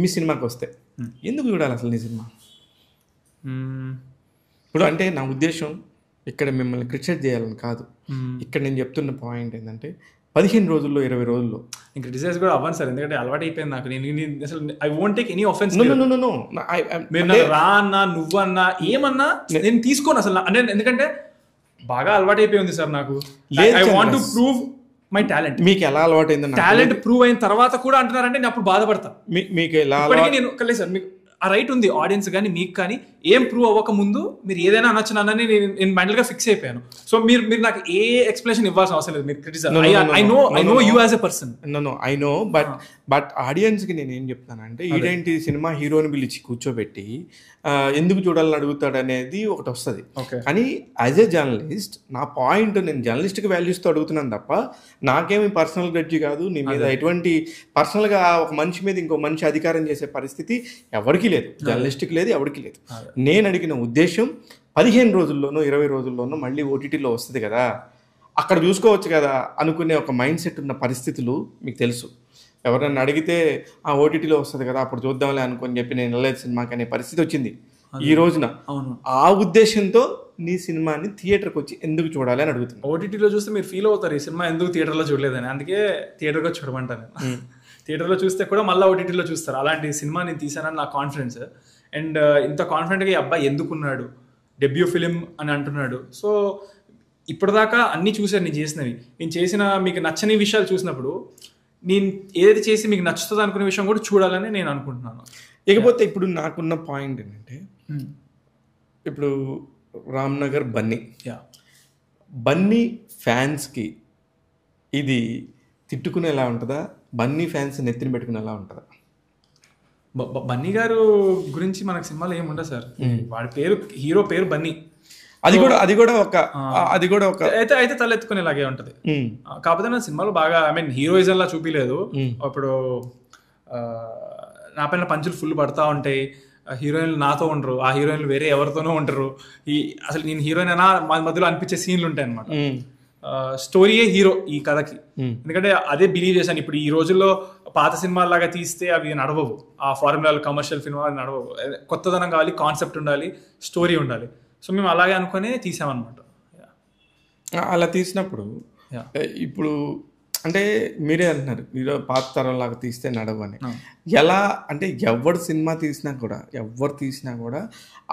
మీ సినిమాకి వస్తే ఎందుకు చూడాలి అసలు నీ సినిమా? ఇప్పుడు అంటే నా ఉద్దేశం ఇక్కడ మిమ్మల్ని క్రిటిసైజ్ చేయాలని కాదు. ఇక్కడ నేను చెప్తున్న పాయింట్ ఏంటంటే 15 రోజుల్లో 20 రోజుల్లో నేను క్రిటిసైజ్ కూడా అవ్వను సార్, ఎందుకంటే అలవాటు అయిపోయింది నాకు. నేను అసలు I won't take any offence. మీరు రా అన్నా నువ్వన్నా ఏమన్నా నేను తీసుకోను అసలు. అంటే ఎందుకంటే బాగా అలవాటు అయిపోయింది సార్ నాకు. I want to prove my talent. మీకు ఎలా అలవాటు అయింది? టాలెంట్ ప్రూవ్ అయిన తర్వాత కూడా అంటున్నారంటే నేను అప్పుడు బాధపడతా. మీకు ఎలా నేను లేదు సార్, మీకు ఆ రైట్ ఉంది ఆడియన్స్ కానీ మీకు కానీ. ఏం ప్రూవ్ అవ్వక ముందు మీరు ఏదైనా అనొచ్చు అన్నని నేను మెంటల్గా ఫిక్స్ అయిపోయాను. సో మీరు నాకు ఏ ఎక్స్ప్లెనేషన్ ఇవ్వాల్సిన అవసరం లేదు. మీరు criticise I know you as a person. I know, but ఆడియన్స్కి నేను ఏం చెప్తానంటే ఇదేంటి సినిమా హీరోని పిలిచి కూర్చోబెట్టి ఎందుకు చూడాలని అడుగుతాడు అనేది ఒకటి వస్తుంది. కానీ యాజ్ ఏ జర్నలిస్ట్ నా పాయింట్, నేను జర్నలిస్ట్కి వాల్యూస్తో అడుగుతున్నాను తప్ప నాకేమి పర్సనల్ గ్రడ్జి కాదు. నీ మీద ఎటువంటి పర్సనల్గా ఒక మనిషి మీద ఇంకో మనిషి అధికారం చేసే పరిస్థితి ఎవరికి లేదు, జర్నలిస్ట్కి లేదు, ఎవరికి లేదు. నేను అడిగిన ఉద్దేశం 15 రోజుల్లోనో 20 రోజుల్లోనో మళ్ళీ ఓటీటీలో వస్తుంది కదా, అక్కడ చూసుకోవచ్చు కదా అనుకునే ఒక మైండ్ సెట్ ఉన్న పరిస్థితులు మీకు తెలుసు. ఎవరన్నా అడిగితే ఆ ఓటీటీలో వస్తుంది కదా అప్పుడు చూద్దాంలే అనుకొని చెప్పి నేను వెళ్ళలేదు సినిమాకి అనే పరిస్థితి వచ్చింది ఈ రోజున. ఆ ఉద్దేశంతో నీ సినిమాని థియేటర్కి వచ్చి ఎందుకు చూడాలి అని అడుగుతున్నాను. ఓటీటీలో చూస్తే మీరు ఫీల్ అవుతారు ఈ సినిమా ఎందుకు థియేటర్లో చూడలేదని, అందుకే థియేటర్గా చూడమంటాను. థియేటర్లో చూస్తే కూడా మళ్ళీ ఓటీటీలో చూస్తారు. అలాంటి సినిమా నేను తీసానని నా కాన్ఫిడెన్స్. అండ్ ఇంత కాన్ఫిడెంట్గా ఈ అబ్బాయి ఎందుకున్నాడు, డెబ్యూ ఫిలిం అని అంటున్నాడు. సో ఇప్పటిదాకా అన్నీ చూసాను నేను చేసినవి. నేను చేసిన మీకు నచ్చని విషయాలు చూసినప్పుడు నేను ఏదైతే చేసి మీకు నచ్చుతుంది అనుకునే విషయం కూడా చూడాలని నేను అనుకుంటున్నాను. ఇకపోతే ఇప్పుడు నాకున్న పాయింట్ ఏంటంటే ఇప్పుడు రామ్నగర్ బన్నీ ఫ్యాన్స్కి ఇది తిట్టుకునేలా ఉంటుందా, బన్నీ ఫ్యాన్స్ నెత్తిని పెట్టుకునేలా ఉంటుందా? బన్నీ గారు గురించి మనకు సినిమాలో ఏముండదు సార్. వాడి పేరు, హీరో పేరు బన్నీ. అది కూడా ఒక అయితే తలెత్తుకునేలాగే ఉంటది. కాకపోతే నా సినిమాలో బాగా ఐ మీన్ హీరోయిజం లా చూపిలేదు. అప్పుడు నా పైన పంచులు ఫుల్ పడతా ఉంటాయి. హీరోయిన్లు నాతో ఉండరు, ఆ హీరోయిన్లు వేరే ఎవరితోనో ఉంటారు. అసలు నేను హీరోయిన్ అయినా మధ్యలో అనిపించే సీన్లు ఉంటాయి అనమాట. స్టోరీయే హీరో ఈ కథకి. ఎందుకంటే అదే బిలీవ్ చేశాను. ఇప్పుడు ఈ రోజుల్లో పాత సినిమాలాగా తీస్తే అవి నడవవు, ఆ ఫార్ములాలు కమర్షియల్ సినిమాలు నడవవు. కొత్తదనం కావాలి, కాన్సెప్ట్ ఉండాలి, స్టోరీ ఉండాలి. సో మేము అలాగే అనుకునే తీసామన్నమాట. అలా తీసినప్పుడు ఇప్పుడు అంటే మీరే అంటున్నారు మీరు పాత తరంలాగా తీస్తే నడవని. ఎలా అంటే ఎవరు తీసినా కూడా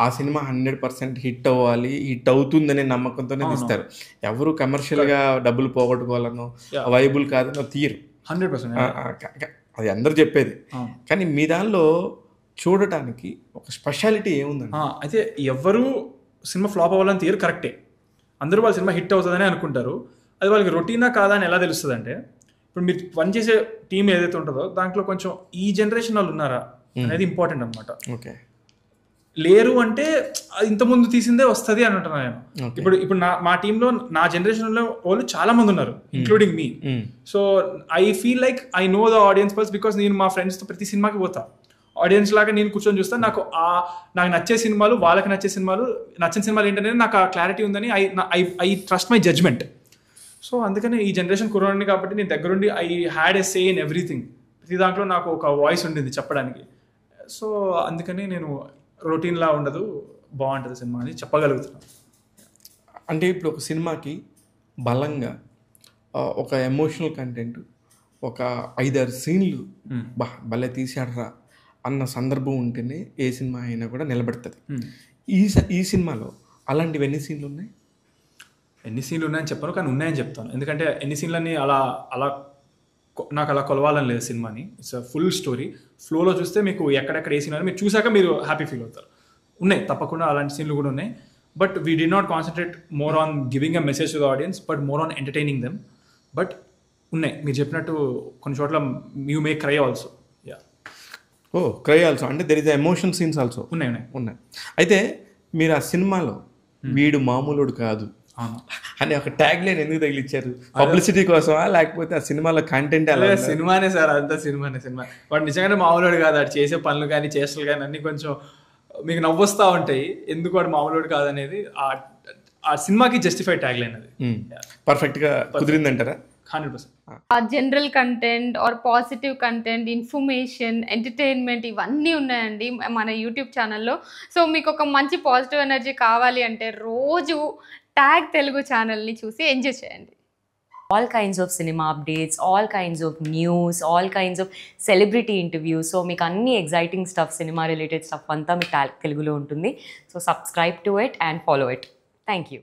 ఆ సినిమా 100% హిట్ అవ్వాలి, హిట్ అవుతుందనే నమ్మకంతోనే తీస్తారు. ఎవరు కమర్షియల్గా డబ్బులు పోగొట్టుకోవాలనో వైబుల్ కాదనో తీయరు. 100% అది అందరు చెప్పేది. కానీ మీ దానిలో చూడటానికి ఒక స్పెషాలిటీ ఏముందండి? అయితే ఎవరు సినిమా ఫ్లాప్ అవ్వాలని తీయరు, కరెక్టే. అందరూ వాళ్ళ సినిమా హిట్ అవుతుందని అనుకుంటారు. అది వాళ్ళకి రొటీనా కాదా అని ఎలా తెలుస్తుంది అంటే, ఇప్పుడు మీరు పనిచేసే టీం ఏదైతే ఉంటుందో దాంట్లో కొంచెం ఈ జనరేషన్ వాళ్ళు ఉన్నారా అనేది ఇంపార్టెంట్ అనమాట. ఓకే, లేరు అంటే ఇంతకుముందు తీసిందే వస్తుంది అని అంటున్నాను నేను. ఇప్పుడు మా టీంలో నా జనరేషన్లో వాళ్ళు చాలా మంది ఉన్నారు, including me. So I feel like I know the audience first, because నేను మా ఫ్రెండ్స్తో ప్రతి సినిమాకి పోతా. ఆడియన్స్ లాగా నేను కూర్చొని చూస్తాను. నాకు నచ్చే సినిమాలు, వాళ్ళకి నచ్చే సినిమాలు, నచ్చిన సినిమాలు ఏంటనేది నాకు ఆ క్లారిటీ ఉందని I trust my judgement. So అందుకని ఈ జనరేషన్ కుర్రాడిని కాబట్టి నేను దగ్గరుండి I had a say in everything. ప్రతి దాంట్లో నాకు ఒక వాయిస్ ఉండింది చెప్పడానికి. సో అందుకని నేను రొటీన్లా ఉండదు, బాగుంటుంది సినిమా అని చెప్పగలుగుతున్నాను. అంటే ఇప్పుడు ఒక సినిమాకి బలంగా ఒక ఎమోషనల్ కంటెంట్, ఒక 5-6 సీన్లు భలే తీసాడరా అన్న సందర్భం ఉంటేనే ఏ సినిమా అయినా కూడా నిలబడుతుంది. ఈ సినిమాలో అలాంటివి ఎన్ని సీన్లు ఉన్నాయి? ఎన్ని సీన్లు ఉన్నాయని చెప్పాను, కానీ ఉన్నాయని చెప్తాను. ఎందుకంటే ఎన్ని సీన్లని నాకు అలా కొలవాలని లేదు సినిమాని. It's a full story. ఫ్లోలో చూస్తే మీకు ఎక్కడెక్కడ ఏ సీన్ అని మీరు చూసాక మీరు హ్యాపీ ఫీల్ అవుతారు. ఉన్నాయి తప్పకుండా, అలాంటి సీన్లు కూడా ఉన్నాయి. But we did not concentrate more on giving a message to the audience, but more on entertaining them. But ఉన్నాయి, మీరు చెప్పినట్టు కొన్ని చోట్ల you may cry also. Cry also అంటే there is emotion scenes also ఉన్నాయి. అయితే మీరు ఆ సినిమాలో వీడు మామూలుడు కాదు అని ఒక ట్యాగ్ లైన్ ఎందుకు తగిలిచ్చారు? పబ్లిసిటీ కోసమా, లేకపోతే ఆ సినిమాలో కంటెంట్? అలా సినిమానే సార్, అంతా సినిమా. వాడు నిజంగానే మామూలుడు కాదు. వాడు చేసే పనులు కానీ చేష్టలు కానీ అన్ని కొంచెం మీకు నవ్వొస్తూ ఉంటాయి. ఎందుకు వాడు మామూలుడు కాదనేది ఆ సినిమాకి జస్టిఫైడ్ ట్యాగ్ లైన్. అది పర్ఫెక్ట్గా కుదిరిందంటారా? 100%. General content or positive content, information, entertainment ఇవన్నీ ఉన్నాయండి మన యూట్యూబ్ ఛానల్లో. సో మీకు ఒక మంచి పాజిటివ్ ఎనర్జీ కావాలి అంటే రోజు ట్యాగ్ తెలుగు ఛానల్ని చూసి ఎంజాయ్ చేయండి. All kinds of cinema updates, all kinds of news, all kinds of celebrity interviews. So మీకు అన్ని exciting stuff, cinema related stuff అంతా మీ Tag Telugulo ఉంటుంది. So subscribe to it and follow it. Thank you.